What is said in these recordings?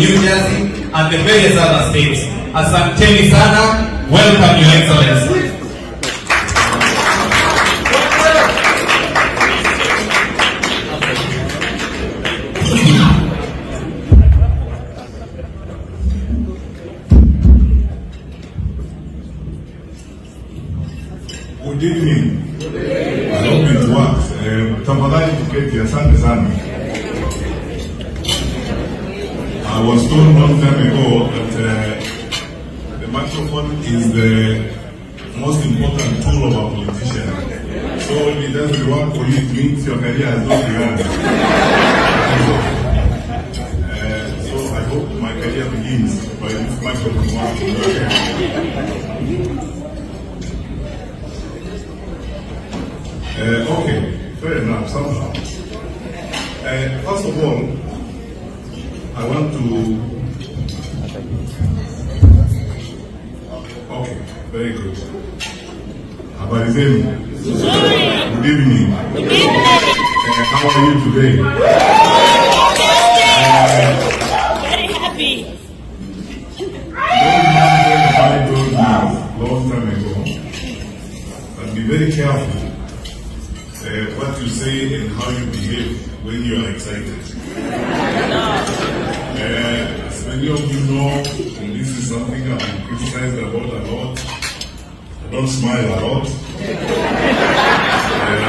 New Jersey, and the various other states. Asanteni sana. Welcome, Your Excellency. Good evening. I hope it works. Tafadhali tuketi, asante sana. I was told long time ago that the microphone is the most important tool of a politician. So if it doesn't work for you, it means your career has not begun. So I hope my career begins by this microphone working. Okay, fair enough, somehow. First of all, I want to... Okay, very good. Habari zenu? Good evening. How are you today? Very happy. I told you long time ago, but be very careful what you say and how you behave when you are excited. As many of you know, and this is something I've been criticized about a lot, I don't smile a lot.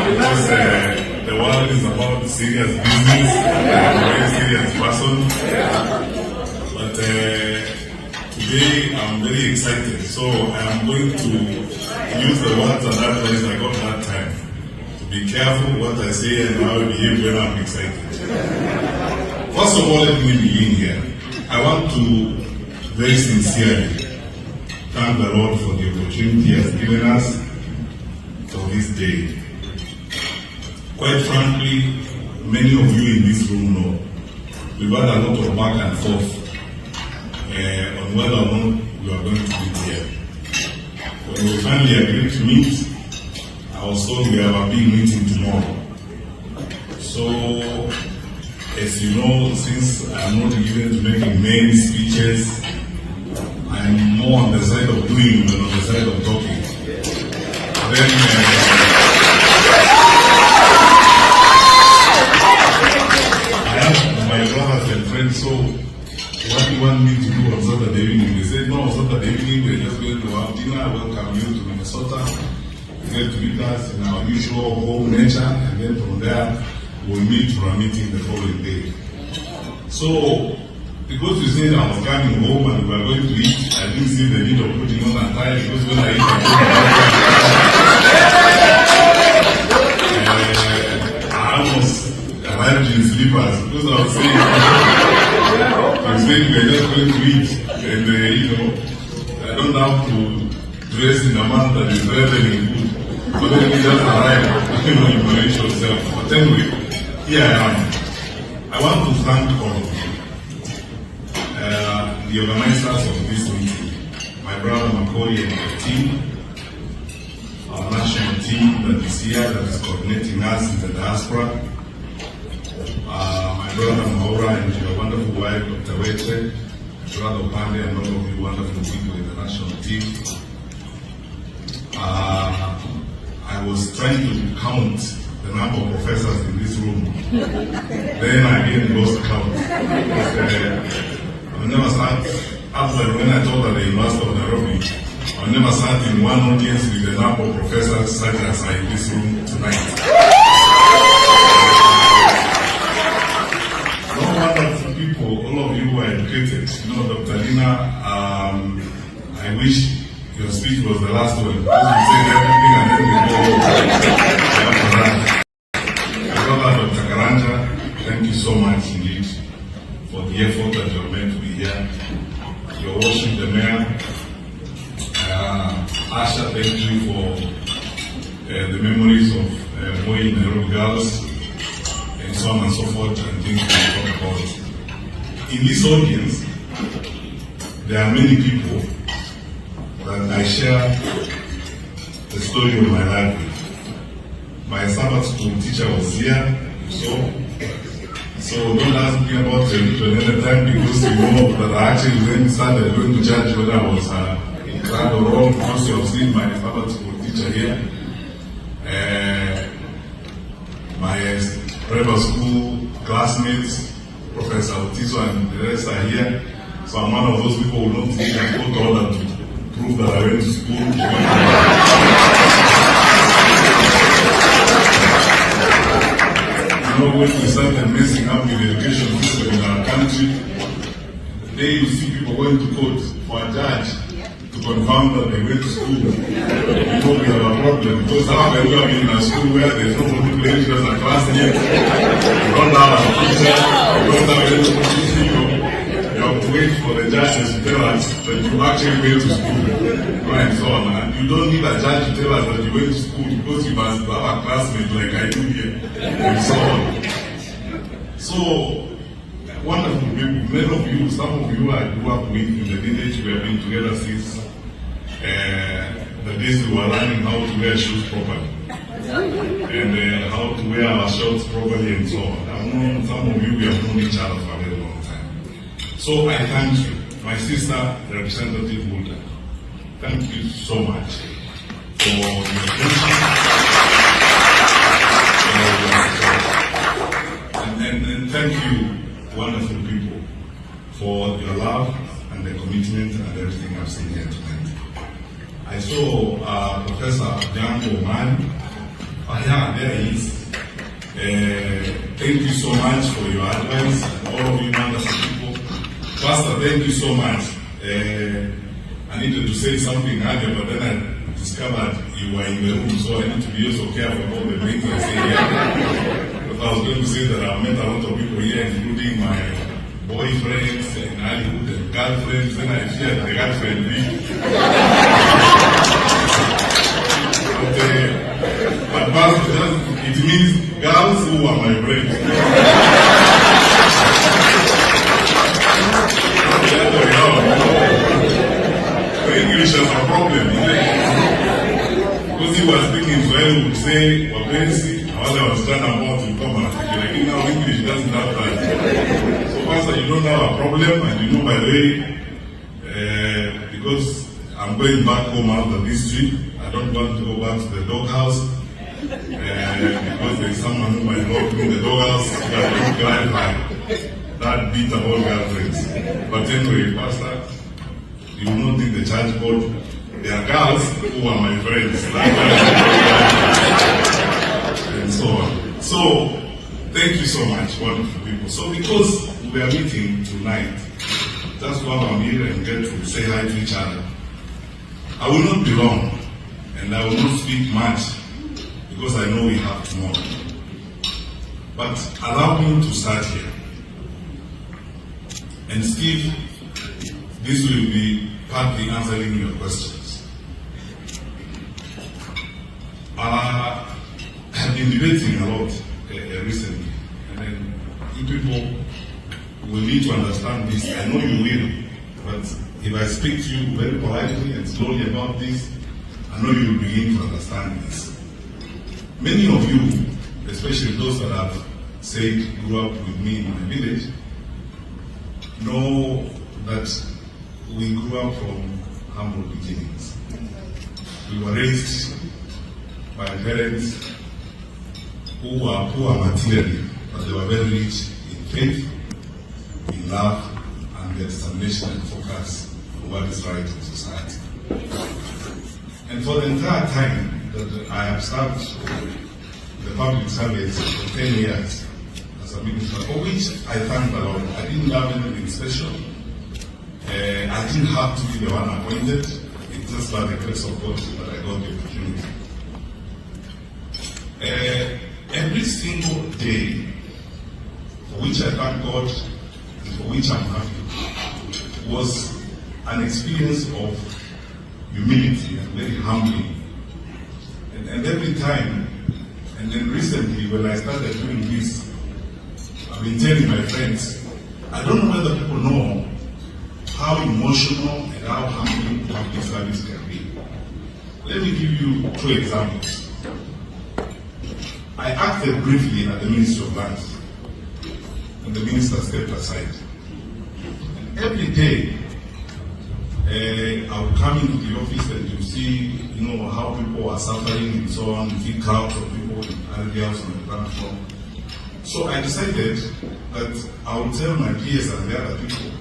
Because the world is about serious business. I'm a very serious person. But today I'm very excited. So I'm going to use the words and advice I got that time. Be careful what I say and how I behave when I'm excited. First of all, let me begin here. I want to very sincerely thank the Lord for the opportunity He has given us for this day. Quite frankly, many of you in this room know we've had a lot of back and forth on whether or not we are going to be here. When we finally agreed to meet, I was told we have a big meeting tomorrow. So, as you know, since I'm not given to making many speeches, I'm more on the side of doing than on the side of talking. Then, I asked my brothers and friends, so what do you want me to do on Saturday evening? They said, no, Saturday evening we're just going to have dinner, welcome you to Minnesota. Get to meet us in our usual home nature, and then from there we'll meet for a meeting the following day. So, because you said I was coming home and we were going to eat, I didn't see the need of putting on a tie, because when I eat I almost arrived in slippers, because I was saying we were just going to eat, and I don't have to dress in a manner that is reveling good. So then we just arrive, you manage yourself. But anyway, here I am. I want to thank all of you, the organizers of this meeting, my brother Macaulay and the team, our national team that is here, that is coordinating us in the diaspora, my brother Maura and your wonderful wife, Dr. Wetre, brother Pande, and all of you wonderful people in the national team. I was trying to count the number of professors in this room. Then I again lost count. I never sat after when I taught at the University of Nairobi. I never sat in one audience with the number of professors such as are in this room tonight. No wonder people, all of you who are educated. You know, Dr. Lina, I wish your speech was the last one, because you said everything and then we go my brother Dr. Karanja, thank you so much indeed for the effort that you have made to be here. Your worship, the mayor, Asha, thank you for the memories of Moi Nairobi girls, and so on and so forth, and things we talk about. In this audience, there are many people that I share the story of my life with. My Sabbath school teacher was here, so So don't ask me about another time because you know that I actually then started going to church when I was in class or wrong because you have seen my father school teacher here. My private school classmates, Professor Otiso and the rest are here. So I'm one of those people who don't think I go to order to prove that I went to school. You know, when we started messing up with the education system in our country, today you see people going to court for a judge to confirm that they went to school. You know we have a problem because how can we have been in a school where there's nobody playing as a classmate, you don't have a teacher, you don't have any teaching you. You have to wait for the judges to tell us that you actually went to school. Right, so on. And you don't need a judge to tell us that you went to school because you must have a classmate like I do here. And so on. So, wonderful people, many of you, some of you I grew up with in the village, we have been together since the days we were learning how to wear shoes properly. And how to wear our shorts properly and so on. I've known some of you, we have known each other for a very long time. So I thank you, my sister, Representative Mulder. Thank you so much for your attention. And thank you, wonderful people, for your love and the commitment and everything I've seen here tonight. I saw Professor Django Man. Yeah, there he is. Thank you so much for your advice, and all of you wonderful people. Pastor, thank you so much. I needed to say something earlier, but then I discovered you were in the room, so I need to be also careful about the things I say here. But I was going to say that I've met a lot of people here, including my boyfriends and Hollywood and girlfriends, and I fear the girlfriend leave. But it means girls who are my friends. English has a problem, because he was speaking Swahili would say, Wapensi, while I was trying about to come and like, now English doesn't have that. So, Pastor, you don't have a problem, and you know, by the way, because I'm going back home after this trip, I don't want to go back to the doghouse, because there's someone who might lock me in the doghouse, so I don't clarify that bit about girlfriends. But anyway, Pastor, you will not think the church board, there are girls who are my friends, and so on. So, thank you so much, wonderful people. So, because we are meeting tonight, just to have a meal and get to say hi to each other, I will not be long, and I will not speak much, because I know we have tomorrow. But allow me to start here. And Steve, this will be partly answering your questions. I have been debating a lot recently, and then you people will need to understand this. I know you will, but if I speak to you very politely and slowly about this, I know you will begin to understand this. Many of you, especially those that have said grew up with me in my village, know that we grew up from humble beginnings. We were raised by parents who were poor materially, but they were very rich in faith, in love, and their determination and focus on what is right in society. And for the entire time that I have served the public service for 10 years as a minister, for which I thank the Lord. I didn't have anything special. I didn't have to be the one appointed. It's just by the grace of God that I got the opportunity. Every single day, for which I thank God and for which I'm happy, was an experience of humility and very humbling. And every time, and then recently when I started doing this, I've been telling my friends, I don't know whether people know how emotional and how humbling public service can be. Let me give you 2 examples. I acted briefly at the Ministry of Lands. the minister stepped aside. Every day, I would come into the office and you see, how people are suffering and so on. You see crowds of people in areas on the ground floor. So I decided that I would tell my peers and the other people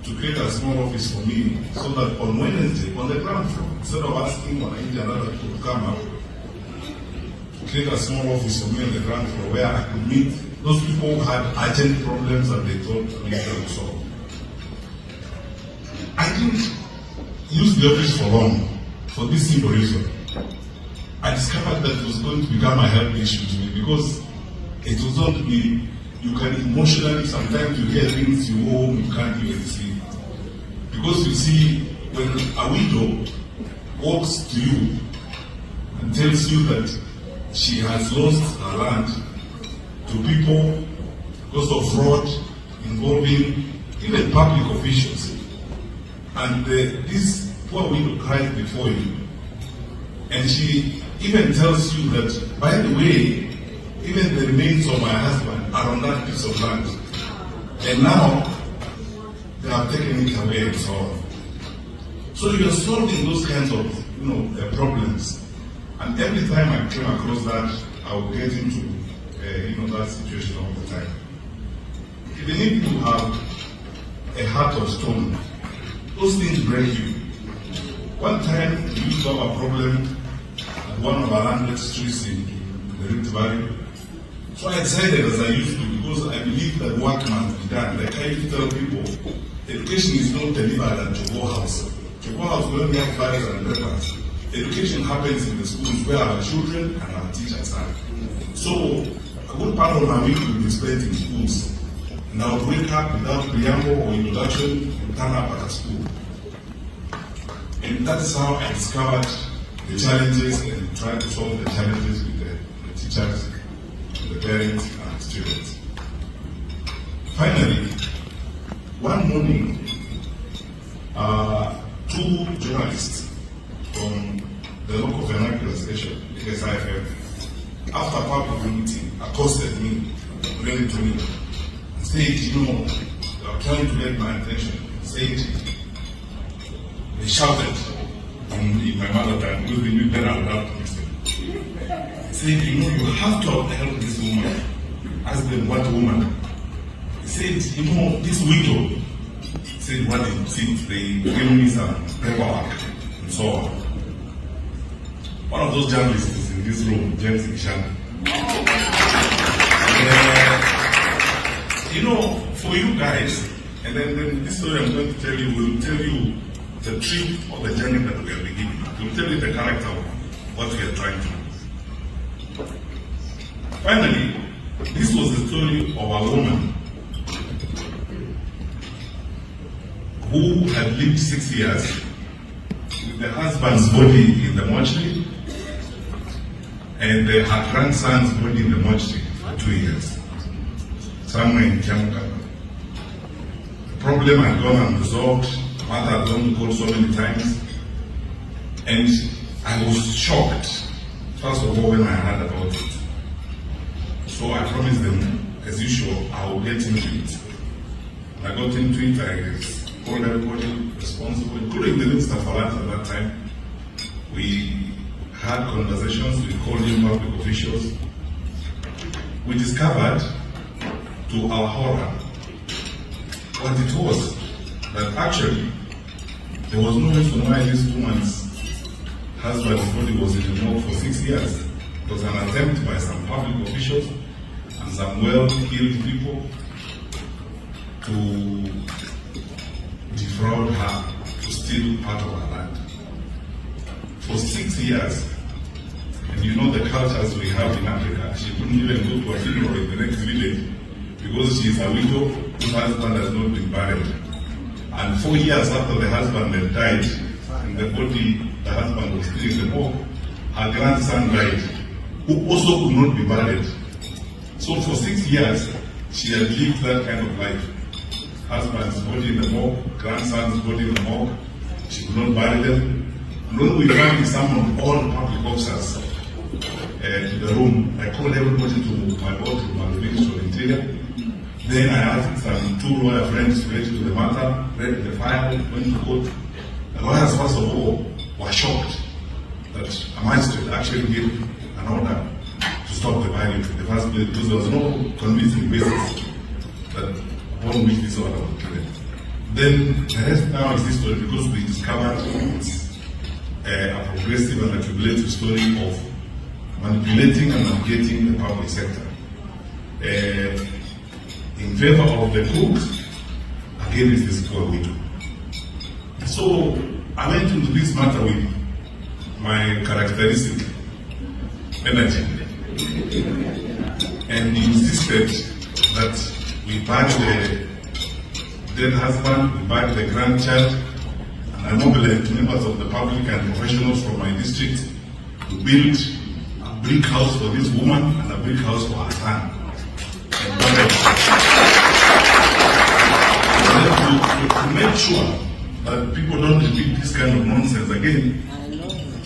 to create a small office for me, so that on Wednesday, on the ground floor, instead of asking one and other people to come up, create a small office for me on the ground floor where I could meet those people who had urgent problems that they thought needed to solve. I didn't use the office for long, for this simple reason. I discovered that it was going to become a health issue to me, because it was not me. You can emotionally, sometimes you hear things, you go home, you can't even sleep. Because you see, when a widow walks to you and tells you that she has lost her land to people because of fraud involving even public officials, and this poor widow cries before you, and she even tells you that, by the way, even the remains of my husband are on that piece of land, and now they have taken it away and so on. So you are solving those kinds of problems, and every time I came across that, I would get into that situation all the time. Even if you have a heart of stone, those things break you. One time we used to have a problem at one of our landed streets in the Rift Valley. So I decided, as I used to, because I believe that work must be done. Like I used to tell people, education is not delivered at Chogo House. Chogo House, we only have fathers and members. Education happens in the schools where our children and our teachers are. So a good part of my week will be spent in schools. And I would wake up without preamble or introduction and turn up at a school. And that's how I discovered the challenges and tried to solve the challenges with the teachers, the parents, and the students. Finally, one morning, two journalists from the local vernacular station, KSIFM, after a public meeting, accosted me, really to me, and said, they are trying to get my attention. They shouted in my mother tongue, because they knew better how to listen. They said, you have to help this woman. Ask them, what woman? He said, this widow. He said, what is it? They gave me some paperwork and so on. One of those journalists is in this room, James Ishan. For you guys, and then this story I'm going to tell you will tell you the trip of the journey that we are beginning. It will tell you the character of what we are trying to do. Finally, this was the story of a woman who had lived 6 years with the husband's body in the mortuary and her grandson's body in the mortuary for 2 years, somewhere in Kiamuka. The problem had gone unresolved. Mother had gone to court so many times, and I was shocked, first of all, when I heard about it. So I promised them, as usual, I will get into it. When I got into it, I called everybody responsible, including the Minister for Lands at that time. We had conversations, we called in public officials. We discovered, to our horror, what it was, that actually there was no reason why this woman's husband's body was in the morgue for 6 years. It was an attempt by some public officials and some well-heeled people to defraud her, to steal part of her land. For 6 years, and the cultures we have in Africa, she couldn't even go to a funeral in the next village because she is a widow whose husband has not been buried. And 4 years after the husband had died, and the body the husband was still in the morgue, her grandson died, who also could not be buried. So for 6 years, she had lived that kind of life. Husband's body in the morgue, grandson's body in the morgue. She could not bury them. And when we finally summoned all the public officers to the room, I called everybody to my boardroom at the Ministry of Interior. Then I asked some 2 lawyer friends to get into the matter, read the file, went to court. The lawyers, first of all, were shocked that a magistrate actually gave an order to stop the violence in the first place, because there was no convincing basis that upon which this order was given. Then the rest now is history, because we discovered a progressive and accumulative story of manipulating and navigating the public sector in favor of the cooks against this poor widow. So I went into this matter with my characteristic energy and insisted that we back the dead husband, we back the grandchild, and I mobilized members of the public and professionals from my district to build a brick house for this woman and a brick house for her son. To make sure that people don't repeat this kind of nonsense again,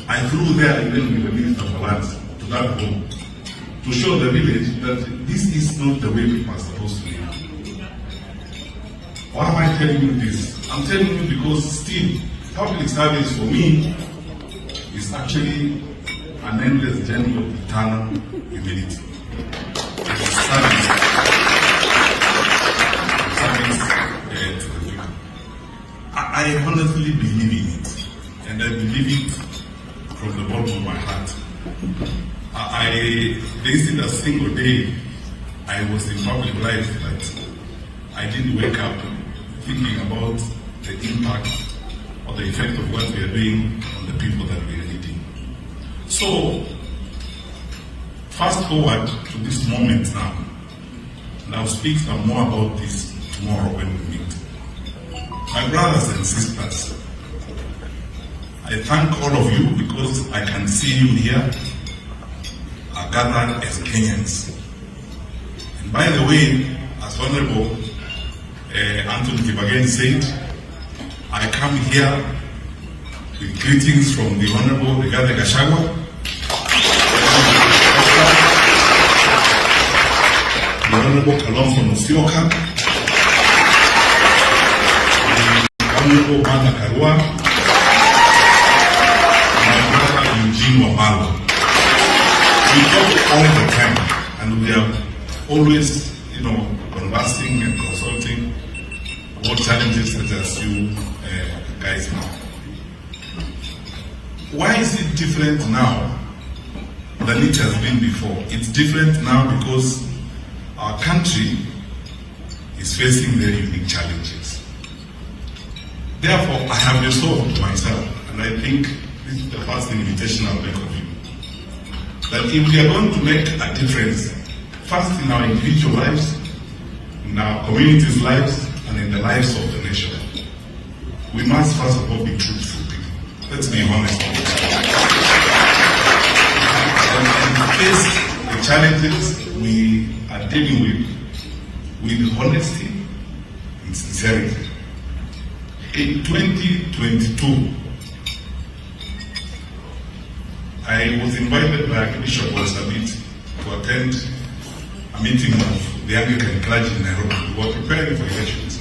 I flew there even with the Minister of Lands to that home to show the village that this is not the way people are supposed to live. Why am I telling you this? I'm telling you because still, public service for me is actually an endless journey of eternal humility. It is service to the people. I honestly believe in it, and I believe it from the bottom of my heart. There isn't a single day I was in public life that I didn't wake up thinking about the impact or the effect of what we are doing on the people that we are leading. So, fast forward to this moment now, and I'll speak some more about this tomorrow when we meet. My brothers and sisters, I thank all of you because I can see you here are gathered as Kenyans. And by the way, as Honorable Anthony Kibageni said, I come here with greetings from the Honorable Rigathi Gachagua, the Honorable Kalonzo Musyoka, the Honorable Martha Karua, my brother Eugene Wamalo. We talk all the time, and we are always, conversing and consulting about challenges such as you guys know. Why is it different now than it has been before? It's different now because our country is facing very unique challenges. Therefore, I have resolved myself, and I think this is the first invitation I'll make of you, that if we are going to make a difference, first in our individual lives, in our communities' lives, and in the lives of the nation, we must first of all be truthful people. Let's be honest. And face the challenges we are dealing with honesty and sincerity. In 2022, I was invited by Archbishop Sabit to attend a meeting of the Anglican clergy in Nairobi. We were preparing for elections.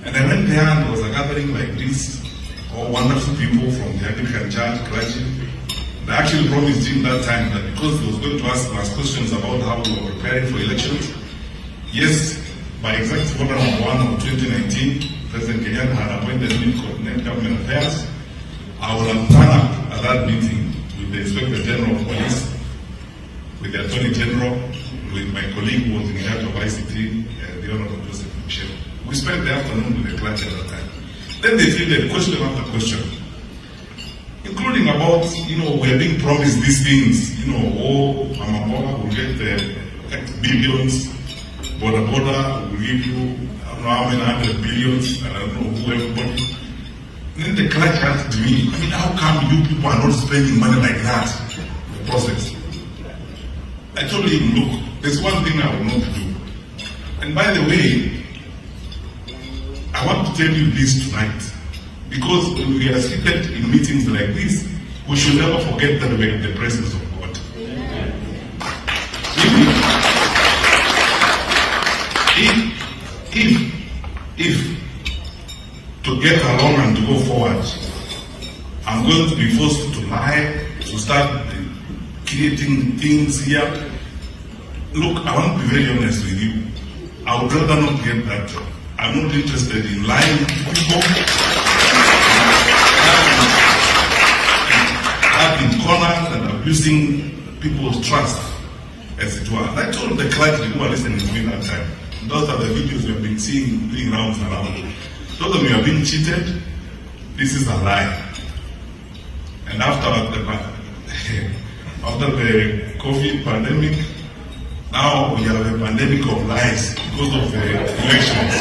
And I went there and there was a gathering like this, all wonderful people from the Anglican church, clergy. They actually promised him that time that because he was going to ask us questions about how we were preparing for elections, yes, by exact order number 1 of 2019, President Kenyatta had appointed me to coordinate government affairs. I will have turned up at that meeting with the Inspector General of Police, with the Attorney General, with my colleague who was in charge of ICT, the Honorable Joseph Michel. We spent the afternoon with the clergy at that time. Then they fielded question after question, including about, we are being promised these things, Mama will get X billions, Border will give you, I don't know how many hundred billions, and I don't know who everybody. And then the clergy asked me, how come you people are not spending money like that in the process? I told him, look, there's one thing I will not do. And by the way, I want to tell you this tonight, because when we are seated in meetings like this, we should never forget that we're in the presence of God. if to get along and to go forward, I'm going to be forced to lie, to start creating things here. Look, I want to be very honest with you. I would rather not get that job. I'm not interested in lying to people, having corners and abusing people's trust, as it were. And I told the clergy who are listening to me that time, those are the videos we have been seeing doing rounds and around. Told them you are being cheated, this is a lie. And after the COVID pandemic, now we have a pandemic of lies because of the elections.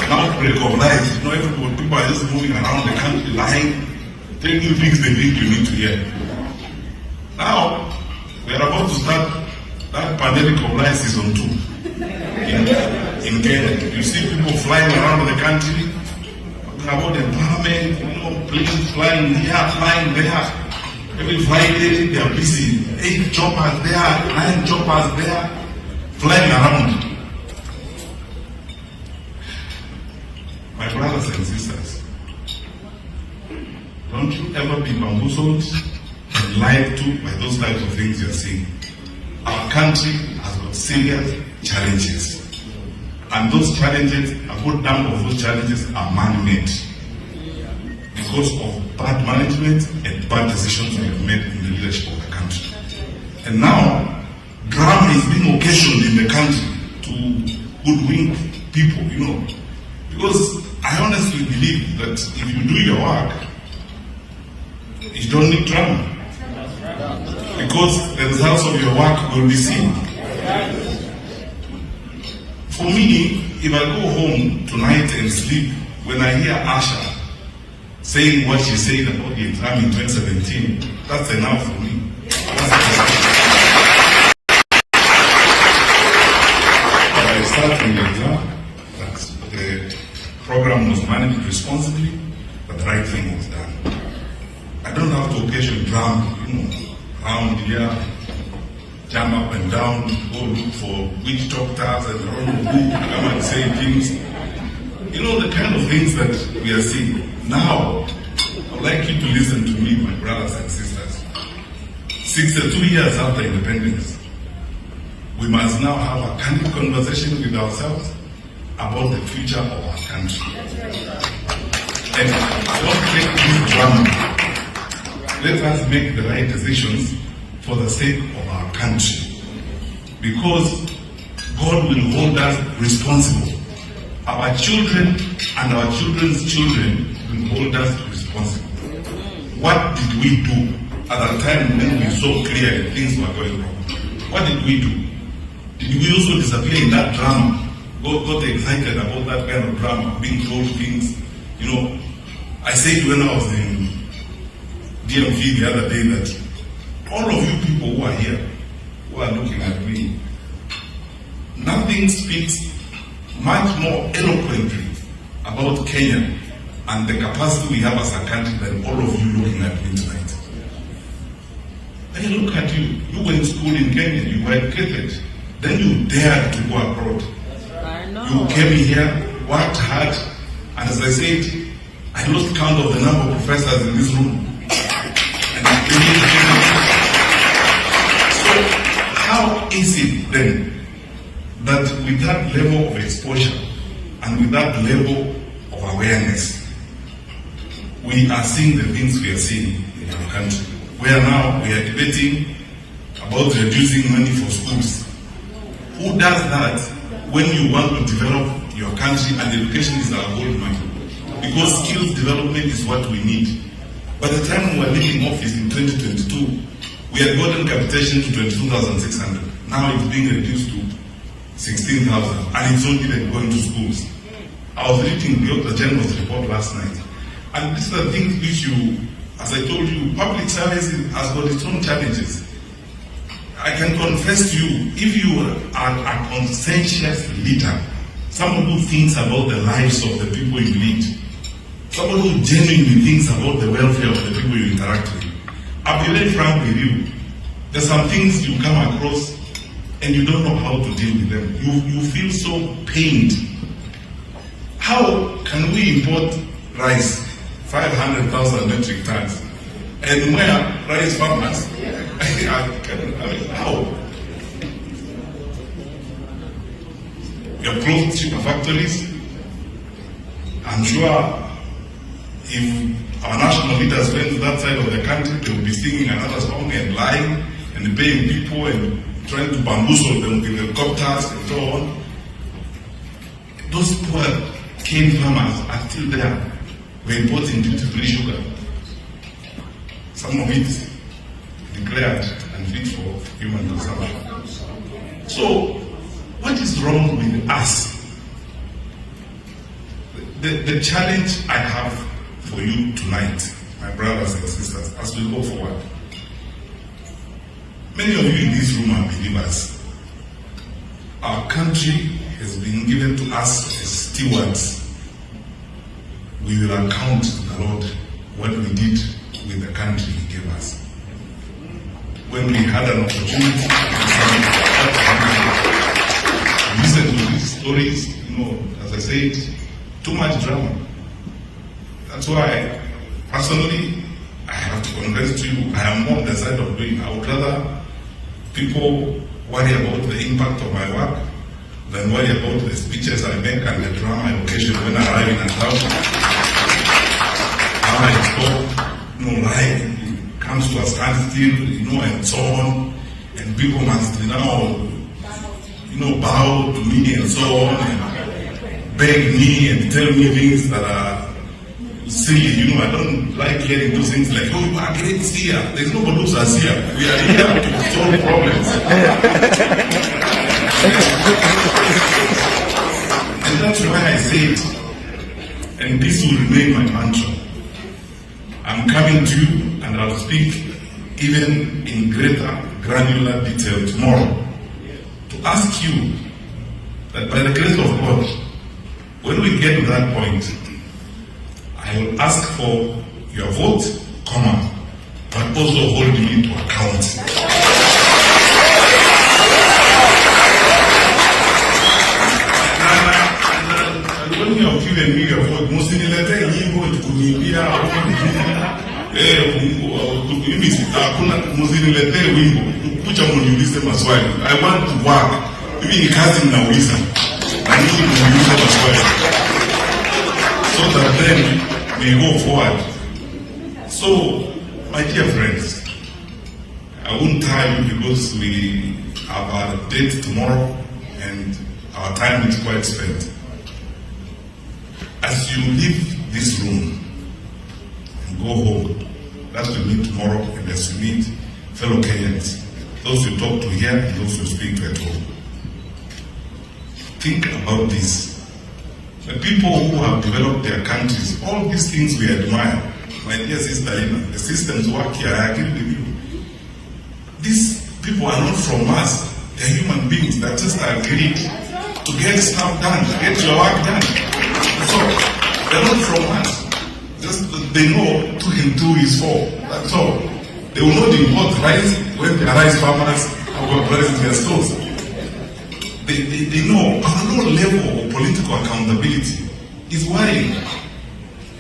Now outbreak of lies, everybody, people are just moving around the country lying, telling you things they think you need to hear. Now, we are about to start that pandemic of lies season 2 in Kenya. You see people flying around the country, talking about empowerment, planes flying here, flying there. Every Friday they are busy. 8 choppers there, 9 choppers there, flying around. My brothers and sisters, don't you ever be bamboozled and lied to by those types of things you're seeing. Our country has got serious challenges. And those challenges, a good number of those challenges are man-made because of bad management and bad decisions we have made in the leadership of the country. And now, drama is being occasioned in the country to hoodwink people, because I honestly believe that if you do your work, you don't need drama. Because the results of your work will be seen. For me, if I go home tonight and sleep, when I hear Asha saying what she said about the exam in 2017, that's enough for me. I started in the exam, that the program was managed responsibly, but the right thing was done. I don't have to occasion drama, around here, jump up and down, go look for witch doctors and who come and say things. The kind of things that we are seeing. Now, I would like you to listen to me, my brothers and sisters. 62 years after independence, we must now have a candid conversation with ourselves about the future of our country. And don't take this drama. Let us make the right decisions for the sake of our country. Because God will hold us responsible. Our children and our children's children will hold us responsible. What did we do at a time when we saw clearly things were going wrong? What did we do? Did we also disappear in that drama? Got excited about that kind of drama, being told things. I said when I was in DMV the other day that all of you people who are here, who are looking at me, nothing speaks much more eloquently about Kenya and the capacity we have as a country than all of you looking at me tonight. When you look at you, you went to school in Kenya, you were educated, then you dared to go abroad. You came here, worked hard, and as I said, I lost count of the number of professors in this room. So how is it then that with that level of exposure and with that level of awareness, we are seeing the things we are seeing in our country? Where now we are debating about reducing money for schools. Who does that when you want to develop your country and education is our gold mine? Because skills development is what we need. By the time we were leaving office in 2022, we had gotten capitation to 22,600. Now it's being reduced to 16,000, and it's only then going to schools. I was reading the General's report last night, and these are the things which as I told you, public service has got its own challenges. I can confess to you, if you are a conscientious leader, someone who thinks about the lives of the people you lead, someone who genuinely thinks about the welfare of the people you interact with, I'll be very frank with you. There's some things you come across and you don't know how to deal with them. You feel so pained. How can we import rice, 500,000 metric tons, and where rice farmers? How? You have closed sugar factories. I'm sure if our national leaders went to that side of the country, they would be singing another song and lying and paying people and trying to bamboozle them with helicopters and so on. Those poor cane farmers are still there. We're importing duty-free sugar. Some of it declared unfit for human consumption. So, what is wrong with us? The challenge I have for you tonight, my brothers and sisters, as we go forward. Many of you in this room are believers. Our country has been given to us as stewards. We will account to the Lord what we did with the country He gave us. When we had an opportunity to listen to these stories, as I said, too much drama. That's why, personally, I have to confess to you, I am on the side of doing. I would rather people worry about the impact of my work than worry about the speeches I make and the drama I occasion when I arrive in a town. How I talk, life comes to a standstill, and so on, and people must now, bow to me and so on, and beg me and tell me things that are silly. I don't like hearing those things like, oh, you are great seer. There's nobody who's a seer. We are here to solve problems. And that's why I said, and this will remain my mantra, I'm coming to you and I'll speak even in greater granular detail tomorrow to ask you that by the grace of God, when we get to that point, I will ask for your vote, but also hold me to account. And when you have given me your vote, I want to work. Mimi kazi mnauliza na nini mnauliza maswali, so that then we go forward. So, my dear friends, I won't tire you because we have a date tomorrow and our time is quite spent. As you leave this room and go home, that will meet tomorrow, and as you meet fellow Kenyans, those you talk to here and those you speak to at home, think about this. The people who have developed their countries, all these things we admire, my dear sister, the systems work here, I agree with you. These people are not from us. They're human beings that just agreed to get stuff done, to get your work done. So, they're not from us. Just they know 2 and 2 is 4. That's all. They will not import rice when the rice farmers have rice in their stores. They know our low level of political accountability is worrying.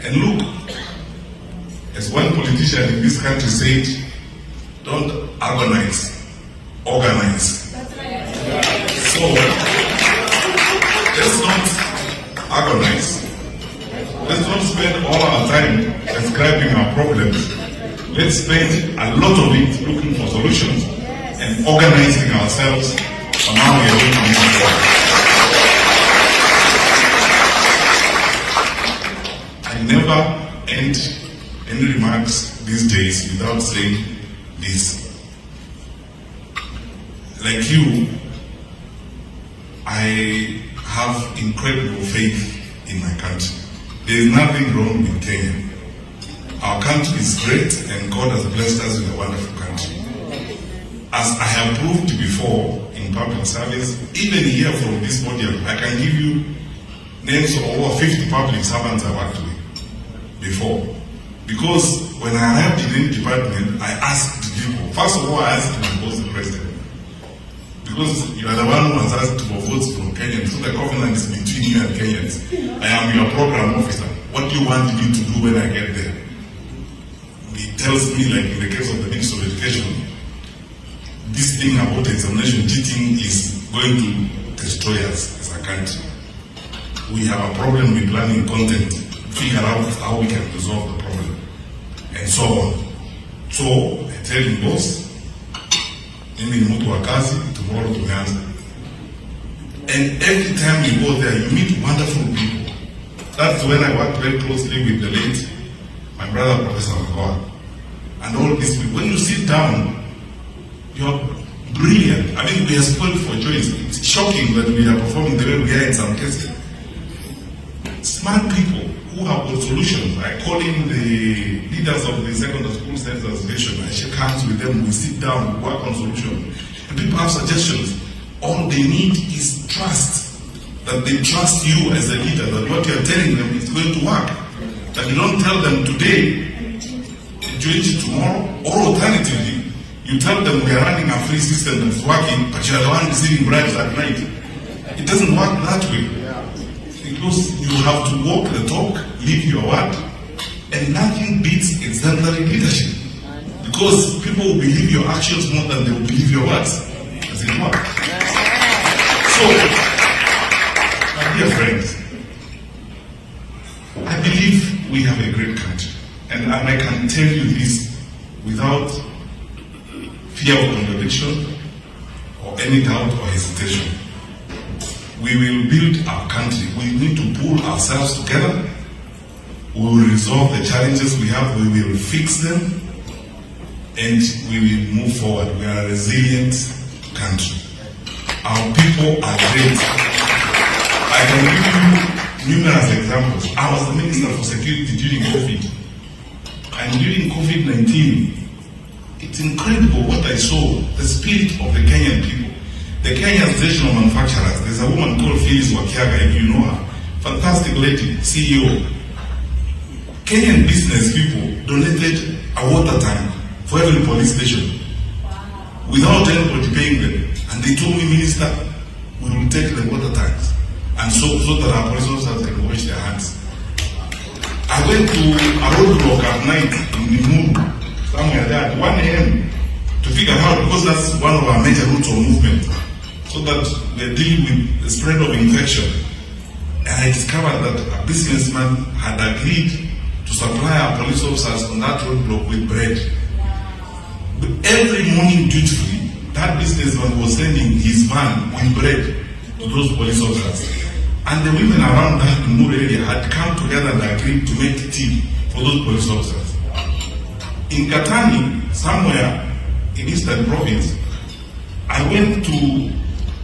And look, as one politician in this country said, don't agonize, organize. So, let's not agonize. Let's not spend all our time describing our problems. Let's spend a lot of it looking for solutions and organizing ourselves on how we are going to move forward. I never end any remarks these days without saying this. Like you, I have incredible faith in my country. There is nothing wrong with Kenya. Our country is great and God has blessed us with a wonderful country. As I have proved before in public service, even here from this podium, I can give you names of over 50 public servants I worked with before. Because when I arrived in any department, I asked people. First of all, I asked them who was the president. Because because you are the one who has asked for votes from Kenyans. So the covenant is between you and Kenyans. I am your program officer. What do you want me to do when I get there? He tells me, like in the case of the Ministry of Education, this thing about examination cheating is going to destroy us as a country. We have a problem with learning content, figure out how we can resolve the problem, and so on. So, I tell him, boss, mimi ni mtu wa kazi, tomorrow tumeanza. And every time you go there, you meet wonderful people. That's when I worked very closely with the late, my brother, Professor Magoa. And all these people, when you sit down, you're brilliant. I mean, we are spoiled for choice. It's shocking that we are performing the way we are in some cases. Smart people who have got solutions. I call in the leaders of the secondary school science association. I shake hands with them. We sit down, we work on solutions. And people have suggestions. All they need is trust. That they trust you as a leader, that what you are telling them is going to work. That you don't tell them today, change it tomorrow, or alternatively, you tell them we are running a free system that's working, but you are the one receiving bribes at night. It doesn't work that way. Because you have to walk the talk, live your word, and nothing beats exemplary leadership. Because people will believe your actions more than they will believe your words. Does it work? So, my dear friends, I believe we have a great country. And I can tell you this without fear of contradiction or any doubt or hesitation. We will build our country. We need to pull ourselves together. We will resolve the challenges we have. We will fix them. And we will move forward. We are a resilient country. Our people are great. I can give you numerous examples. I was the Minister for Security during COVID. And during COVID-19, it's incredible what I saw, the spirit of the Kenyan people. The Kenya Association of Manufacturers, there's a woman called Phyllis Wakiaga, if you know her, fantastic lady, CEO. Kenyan business people donated a water tank for every police station without anybody paying them. And they told me, Minister, we will take the water tanks and so that our police officers can wash their hands. I went to a roadblock at night in the moon, somewhere there at 1 a.m. to figure out, because that's one of our major routes of movement, so that we're dealing with the spread of infection. And I discovered that a businessman had agreed to supply our police officers on that roadblock with bread. But every morning, dutifully, that businessman was sending his van with bread to those police officers. And the women around that Mur area had come together and agreed to make tea for those police officers. In Katani, somewhere in Eastern Province, I went to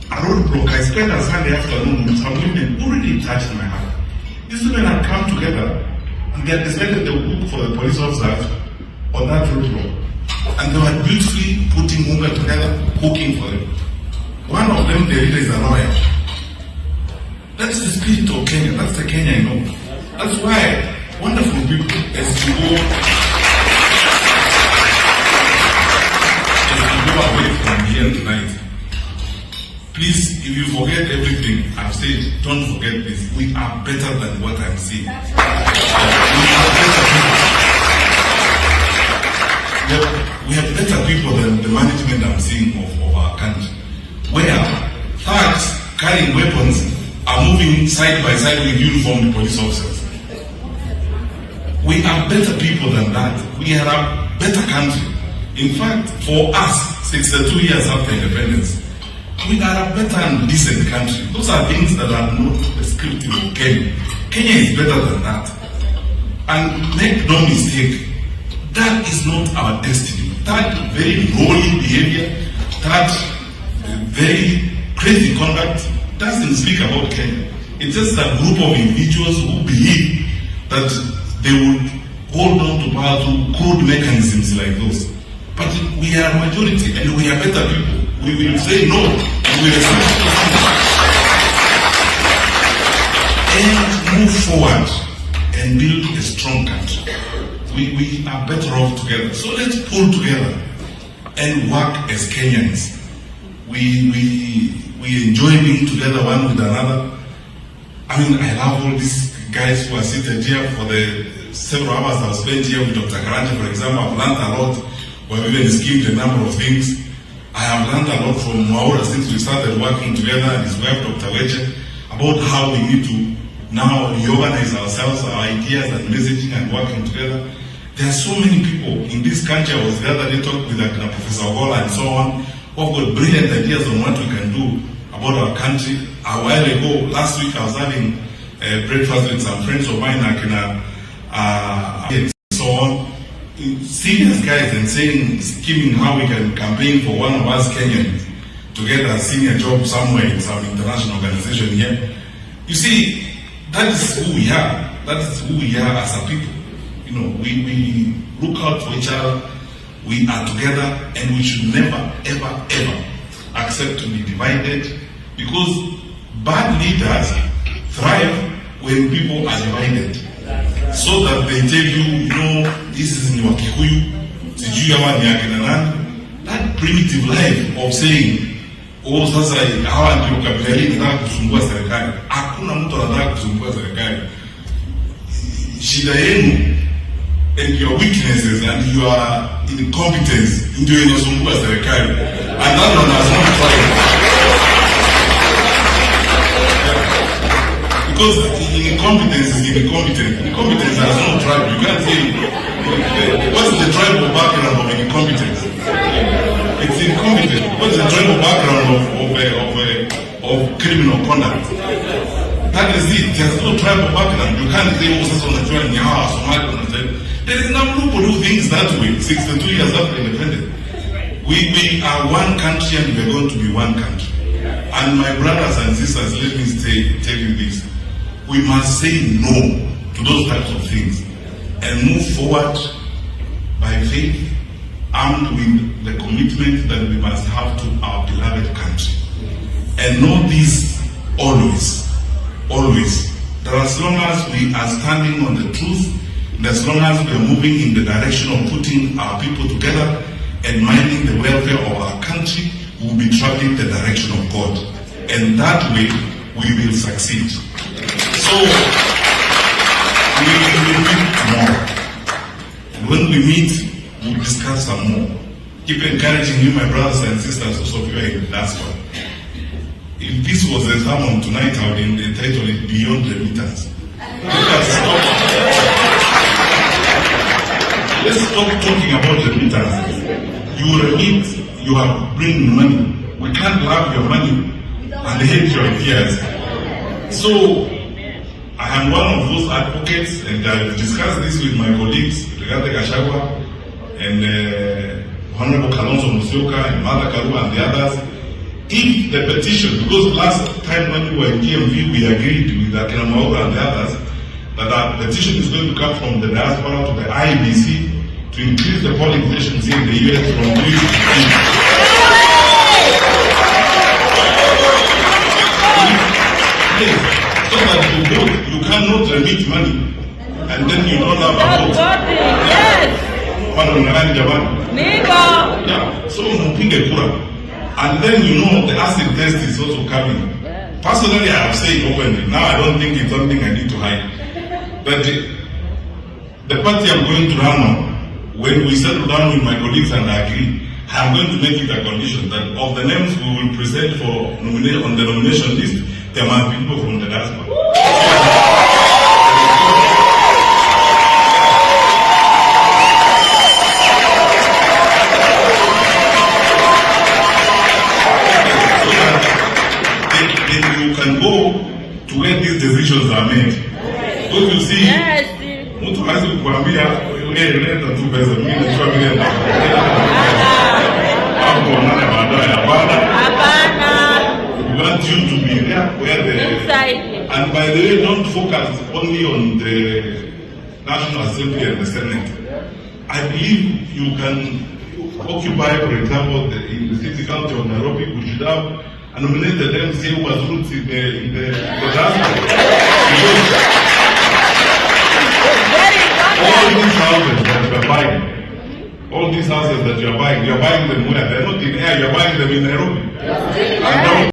a roadblock. I spent a Sunday afternoon with some women who really touched my heart. These women had come together and they had decided they would cook for the police officers on that roadblock. And they were beautifully putting women together, cooking for them. One of them, the leader, is a lawyer. That's the spirit of Kenya. That's the Kenya I know. That's why wonderful people, as you go away from here tonight, please, if you forget everything I've said, don't forget this. We are better than what I'm seeing. We have better people than the management I'm seeing of our country. Where thugs carrying weapons are moving side by side with uniformed police officers. We are better people than that. We are a better country. In fact, for us, 62 years after independence, we are a better and decent country. Those are things that are not descriptive of Kenya. Kenya is better than that. And make no mistake, that is not our destiny. That very lowly behavior, that very crazy conduct, doesn't speak about Kenya. It's just a group of individuals who believe that they would hold on to power through crude mechanisms like those. But we are a majority and we are better people. We will say no and we will and move forward and build a strong country. We are better off together. So let's pull together and work as Kenyans we enjoy being together one with another. I mean, I love all these guys who are seated here. For the several hours I've spent here with Dr. Karanja, for example, I've learned a lot. We've even skimmed a number of things. I have learned a lot from Maura since we started working together, and his wife, Dr. Weche, about how we need to now reorganize ourselves, our ideas and messaging and working together. There are so many people in this country. I was the other day talking with Professor Ogola and so on, who have got brilliant ideas on what we can do about our country. A while ago, last week, I was having breakfast with some friends of mine, and so on, serious guys, and saying, scheming how we can campaign for one of us Kenyans to get a senior job somewhere in some international organization here. You see, that is who we are. That is who we are as a people. You know, we look out for each other. We are together, and we should never, ever, ever accept to be divided, because bad leaders thrive when people are divided. So that they tell you, you know, this is in Wakikuyu, that primitive life of saying, oh, sasa hawa ndio kabila hili nataka kusumbua serikali. Hakuna mtu anataka kusumbua serikali. Shida yenu and your weaknesses and your incompetence ndio inasumbua serikali. And that one has not tried. Because incompetence is incompetent. Incompetence has no tribe. You can't say, what's the tribal background of incompetence? It's incompetent. What's the tribal background of criminal conduct? That is it. There's no tribal background. You can't say, oh, that's on the joint, yeah, Somali. There is no group who do things that way, 62 years after independence. We are one country, and we're going to be one country. And my brothers and sisters, let me tell you this. We must say no to those types of things and move forward by faith, armed with the commitment that we must have to our beloved country. And know this always, always, that as long as we are standing on the truth, and as long as we are moving in the direction of putting our people together and minding the welfare of our country, we will be traveling the direction of God. And that way, we will succeed. So, we will meet tomorrow. And when we meet, we'll discuss some more. Keep encouraging you, my brothers and sisters, also if you are in the diaspora. If this was a sermon tonight, I would entitle it Beyond Remittance. Let's stop talking about remittances. You remit, you are bringing money. We can't love your money and hate your ideas. So, I am one of those advocates, and I've discussed this with my colleagues, Regate Gashagwa, and Honorable Kalonzo Musyoka, and Mother Karu, and the others. If the petition, because last time when we were in DMV, we agreed with Akina Maura and the others, that our petition is going to come from the diaspora to the IBC to increase the polling stations in the US from 3 to 3. So that you vote, you cannot remit money, and then you don't have a vote. Yes. Yeah. So mpige kura, and then you know the acid test is also coming. Personally, I have said openly. Now I don't think it's something I need to hide. But the party I'm going to run on, when we settle down with my colleagues and I agree, I'm going to make it a condition that of the names we will present for nomination on the nomination list, there must be people from the diaspora. So that you can go to where these decisions are made. Because you see, mtu hawezi kukuambia leta tu pesa mimi nachukua vile hapo unaona baadaye hapana. We want you to be there where the and by the way, don't focus only on the National Assembly and the Senate. I believe you can occupy, for example, in the city council of Nairobi. We should have nominated them, say who was roots in the diaspora. All these houses that we're buying, all of these houses that you're buying them where? They're not in air, you're buying them in Nairobi. And now